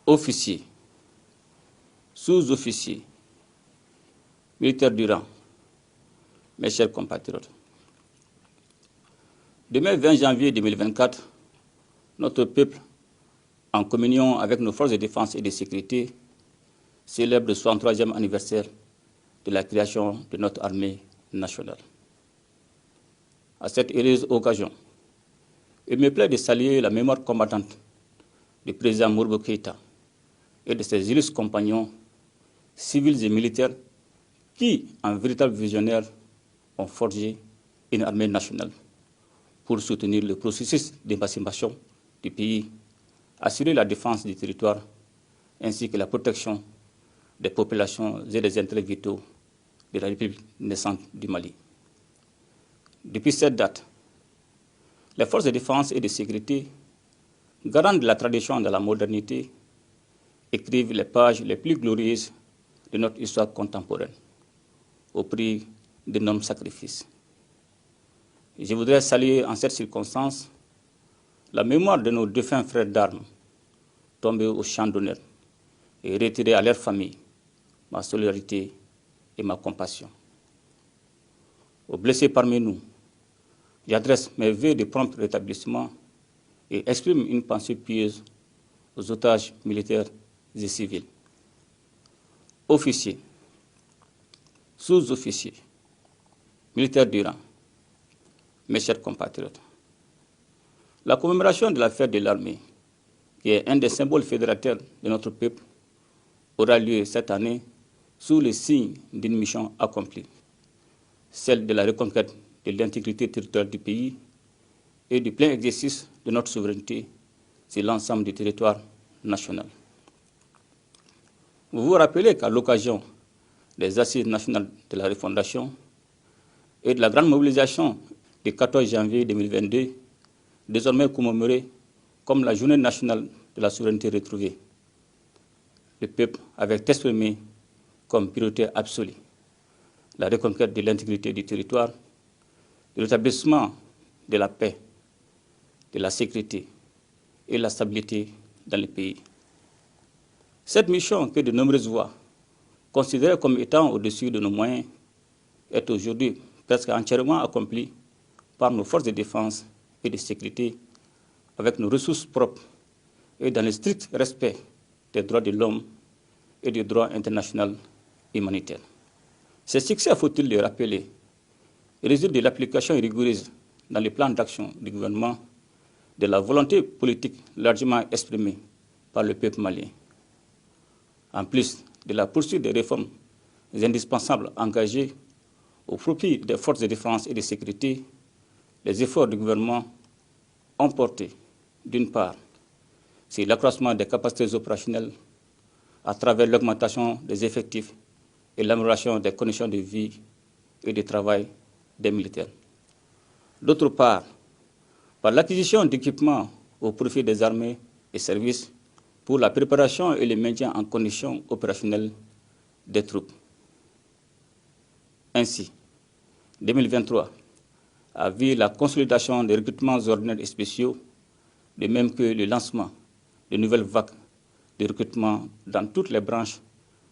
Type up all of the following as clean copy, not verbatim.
officiers, sous-officiers, militaires du rang, mes chers compatriotes. Demain 20 janvier 2024, notre peuple, en communion avec nos forces de défense et de sécurité, célèbre le 63e anniversaire de la création de notre armée nationale. À cette heureuse occasion, il me plaît de saluer la mémoire combattante du président Modibo Keïta et de ses illustres compagnons, civils et militaires, qui, en véritables visionnaires, ont forgé une armée nationale pour soutenir le processus d'émancipation du pays, assurer la défense du territoire, ainsi que la protection des populations et des intérêts vitaux de la République naissante du Mali. Depuis cette date, les forces de défense et de sécurité, garantes de la tradition et de la modernité, écrivent les pages les plus glorieuses de notre histoire contemporaine, au prix d'énormes sacrifices. Je voudrais saluer en cette circonstance la mémoire de nos défunts frères d'armes tombés au champ d'honneur et retirés à leur famille ma solidarité et ma compassion. Aux blessés parmi nous, j'adresse mes vœux de prompt rétablissement et exprime une pensée pieuse aux otages militaires et civils. Officiers, sous-officiers, militaires du rang, mes chers compatriotes, la commémoration de la fête de l'armée, qui est un des symboles fédérateurs de notre peuple, aura lieu cette année sous le signe d'une mission accomplie, celle de la reconquête de l'intégrité territoriale du pays et du plein exercice de notre souveraineté sur l'ensemble du territoire national. Vous vous rappelez qu'à l'occasion des Assises nationales de la refondation et de la grande mobilisation du 14 janvier 2022, désormais commémorée comme la Journée nationale de la souveraineté retrouvée, le peuple avait exprimé comme priorité absolue la reconquête de l'intégrité du territoire, le rétablissement de la paix, de la sécurité et de la stabilité dans le pays. Cette mission que de nombreuses voix considèrent comme étant au-dessus de nos moyens est aujourd'hui presque entièrement accomplie par nos forces de défense et de sécurité avec nos ressources propres et dans le strict respect des droits de l'homme et du droit international humanitaire. Ces succès, faut-il le rappeler, résultent de l'application rigoureuse dans les plans d'action du gouvernement de la volonté politique largement exprimée par le peuple malien. En plus de la poursuite des réformes indispensables engagées au profit des forces de défense et de sécurité, les efforts du gouvernement ont porté, d'une part, sur l'accroissement des capacités opérationnelles à travers l'augmentation des effectifs et l'amélioration des conditions de vie et de travail des militaires. D'autre part, par l'acquisition d'équipements au profit des armées et services pour la préparation et le maintien en conditions opérationnelles des troupes. Ainsi, 2023 a vu la consolidation des recrutements ordinaires et spéciaux, de même que le lancement de nouvelles vagues de recrutement dans toutes les branches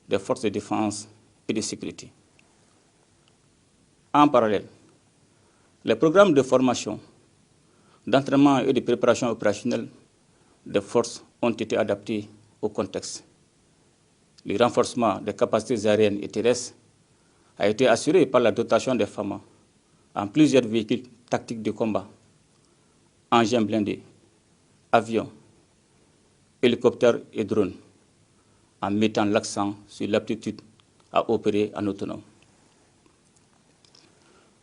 des forces de défense et de sécurité. En parallèle, les programmes de formation, d'entraînement et de préparation opérationnelle des forces ont été adaptés au contexte. Le renforcement des capacités aériennes et terrestres a été assuré par la dotation des FAMA en plusieurs véhicules tactiques de combat, engins blindés, avions, hélicoptères et drones, en mettant l'accent sur l'aptitude à opérer en autonome.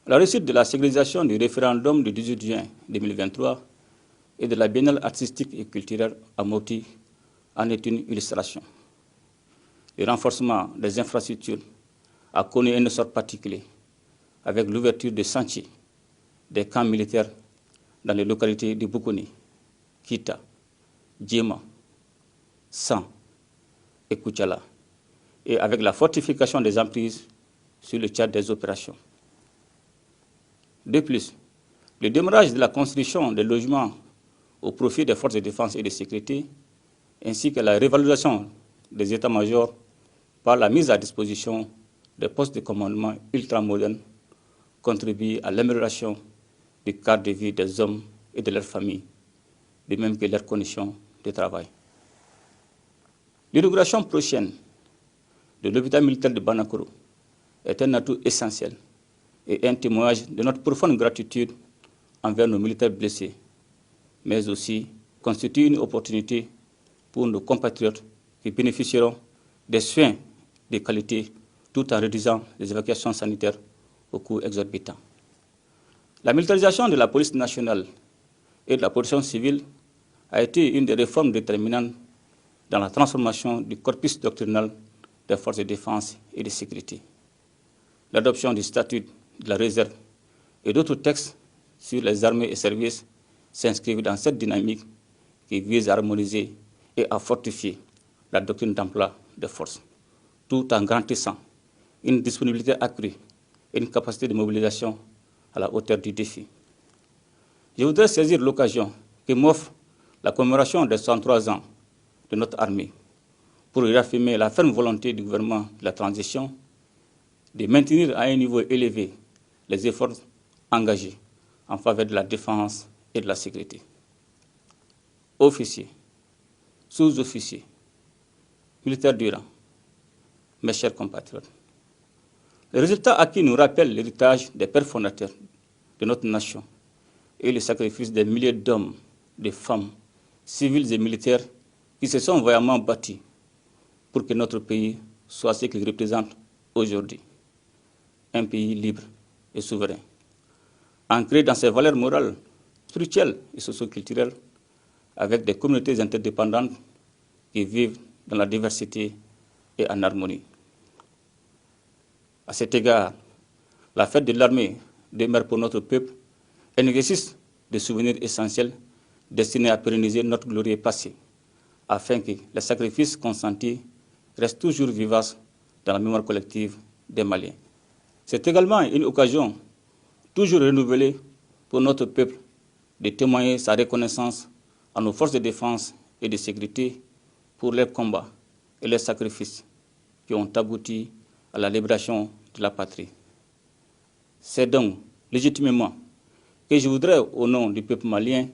La réussite de la sécurisation du référendum du 18 juin 2023 et de la biennale artistique et culturelle à Mopti en est une illustration. Le renforcement des infrastructures a connu un essor particulier avec l'ouverture des sentiers, des camps militaires dans les localités de Boukouni, Kita, Djema, San et Koutchala, et avec la fortification des emprises sur le théâtre des opérations. De plus, le démarrage de la construction des logements au profit des forces de défense et de sécurité, ainsi que la révalorisation des états-majors par la mise à disposition des postes de commandement ultramodernes contribuent à l'amélioration du cadre de vie des hommes et de leurs familles, de même que leurs conditions de travail. L'inauguration prochaine de l'hôpital militaire de Banakoro est un atout essentiel et un témoignage de notre profonde gratitude envers nos militaires blessés, mais aussi constitue une opportunité pour nos compatriotes qui bénéficieront des soins de qualité tout en réduisant les évacuations sanitaires au coût exorbitant. La militarisation de la police nationale et de la protection civile a été une des réformes déterminantes dans la transformation du corpus doctrinal des forces de défense et de sécurité. L'adoption du statut de la réserve et d'autres textes sur les armées et services s'inscrivent dans cette dynamique qui vise à harmoniser et à fortifier la doctrine d'emploi des forces, tout en garantissant une disponibilité accrue et une capacité de mobilisation à la hauteur du défi. Je voudrais saisir l'occasion que m'offre la commémoration des 103 ans de notre armée pour réaffirmer la ferme volonté du gouvernement de la transition de maintenir à un niveau élevé les efforts engagés en faveur de la défense et de la sécurité. Officiers, sous-officiers, militaires du rang, mes chers compatriotes, les résultats acquis nous rappellent l'héritage des pères fondateurs de notre nation et le sacrifice des milliers d'hommes, de femmes, civils et militaires qui se sont vaillamment battus pour que notre pays soit ce qu'il représente aujourd'hui, un pays libre et souverain, ancré dans ses valeurs morales, spirituelles et socio-culturelles, avec des communautés interdépendantes qui vivent dans la diversité et en harmonie. À cet égard, la fête de l'armée demeure pour notre peuple un exercice de souvenirs essentiels destiné à pérenniser notre glorieux passé, afin que les sacrifices consentis restent toujours vivaces dans la mémoire collective des Maliens. C'est également une occasion toujours renouvelée pour notre peuple de témoigner sa reconnaissance à nos forces de défense et de sécurité pour leurs combats et leurs sacrifices qui ont abouti à la libération de la patrie. C'est donc légitimement que je voudrais, au nom du peuple malien,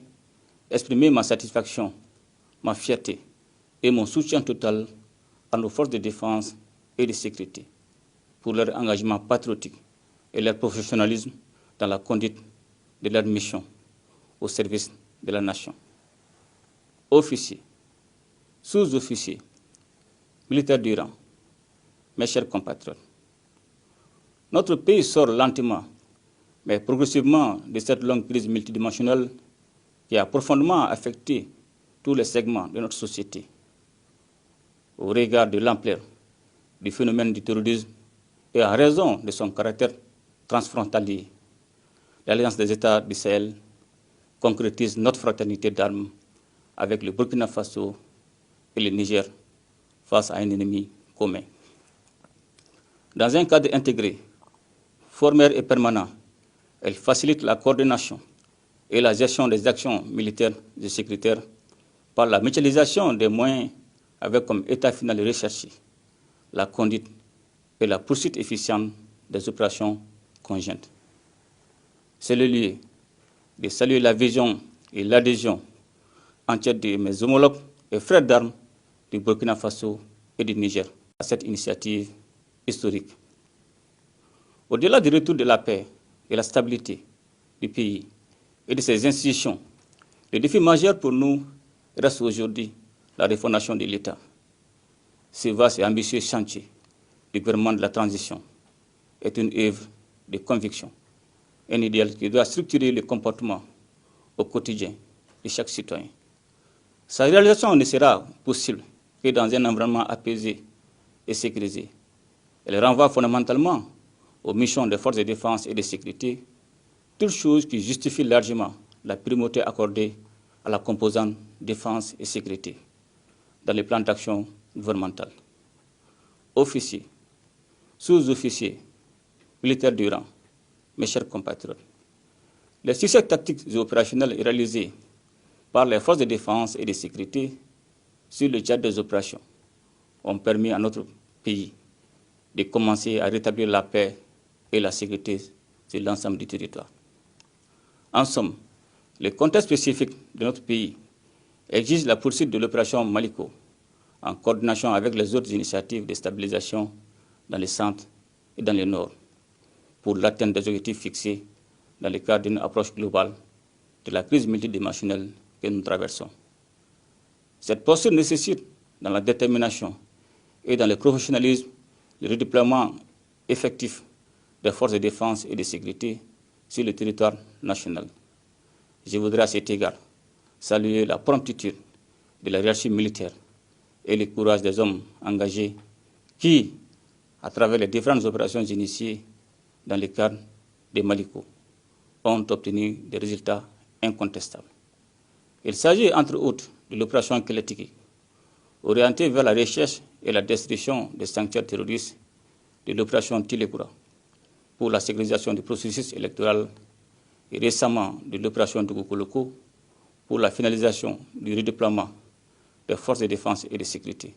exprimer ma satisfaction, ma fierté et mon soutien total à nos forces de défense et de sécurité pour leur engagement patriotique et leur professionnalisme dans la conduite de leur mission au service de la nation. Officiers, sous-officiers, militaires du rang, mes chers compatriotes, notre pays sort lentement, mais progressivement de cette longue crise multidimensionnelle qui a profondément affecté tous les segments de notre société. Au regard de l'ampleur du phénomène du terrorisme et en raison de son caractère transfrontalier, l'Alliance des États du Sahel concrétise notre fraternité d'armes avec le Burkina Faso et le Niger face à un ennemi commun. Dans un cadre intégré, formel et permanent, elle facilite la coordination et la gestion des actions militaires et sécuritaires par la mutualisation des moyens avec comme état final recherché la conduite et la poursuite efficiente des opérations conjointes. C'est le lieu de saluer la vision et l'adhésion entière de mes homologues et frères d'armes du Burkina Faso et du Niger à cette initiative historique. Au-delà du retour de la paix et la stabilité du pays et de ses institutions, le défi majeur pour nous reste aujourd'hui la refondation de l'État. Ce vaste et ambitieux chantier du gouvernement de la transition est une œuvre de conviction, un idéal qui doit structurer le comportement au quotidien de chaque citoyen. Sa réalisation ne sera possible que dans un environnement apaisé et sécurisé. Elle renvoie fondamentalement aux missions des forces de défense et de sécurité, toutes choses qui justifient largement la primauté accordée à la composante défense et sécurité dans les plans d'action gouvernemental. Officiers, sous-officiers, militaires du rang, mes chers compatriotes, les succès tactiques et opérationnels réalisés par les forces de défense et de sécurité sur le cadre des opérations ont permis à notre pays de commencer à rétablir la paix et la sécurité sur l'ensemble du territoire. En somme, le contexte spécifique de notre pays exige la poursuite de l'opération Maliko en coordination avec les autres initiatives de stabilisation dans le centre et dans le nord pour l'atteinte des objectifs fixés dans le cadre d'une approche globale de la crise multidimensionnelle que nous traversons. Cette posture nécessite, dans la détermination et dans le professionnalisme, le redéploiement effectif des forces de défense et de sécurité sur le territoire national. Je voudrais à cet égard saluer la promptitude de la hiérarchie militaire et le courage des hommes engagés qui, à travers les différentes opérations initiées dans le cadre de Maliko, ont obtenu des résultats incontestables. Il s'agit entre autres de l'opération Keletiki, orientée vers la recherche et la destruction des sanctuaires terroristes, de l'opération Tilekura pour la sécurisation du processus électoral et récemment de l'opération Tukukuloko pour la finalisation du redéploiement des forces de défense et de sécurité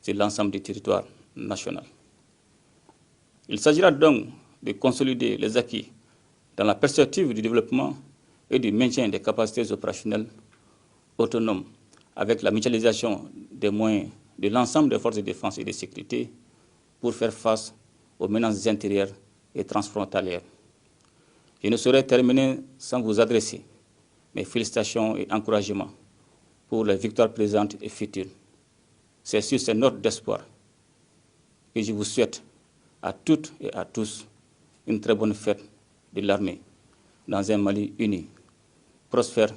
sur l'ensemble du territoire national. Il s'agira donc de consolider les acquis dans la perspective du développement et du maintien des capacités opérationnelles autonomes avec la mutualisation des moyens de l'ensemble des forces de défense et de sécurité pour faire face aux menaces intérieures et transfrontalières. Je ne saurais terminer sans vous adresser mes félicitations et encouragements pour les victoires présentes et futures. C'est sur ces notes d'espoir que je vous souhaite à toutes et à tous une très bonne fête de l'armée dans un Mali uni, prospère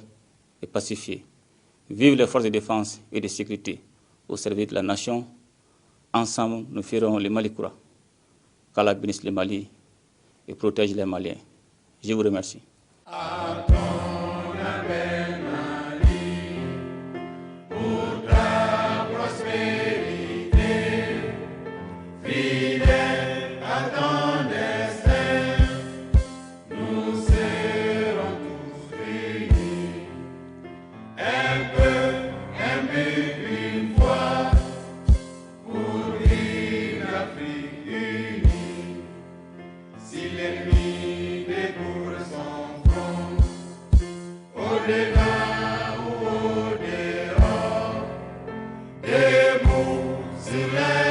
et pacifié. Vive les forces de défense et de sécurité au service de la nation. Ensemble, nous ferons le Malikoura. Qu'Allah bénisse le Mali et protège les Maliens. Je vous remercie. Au-delà ou au-dehors, des mots sur les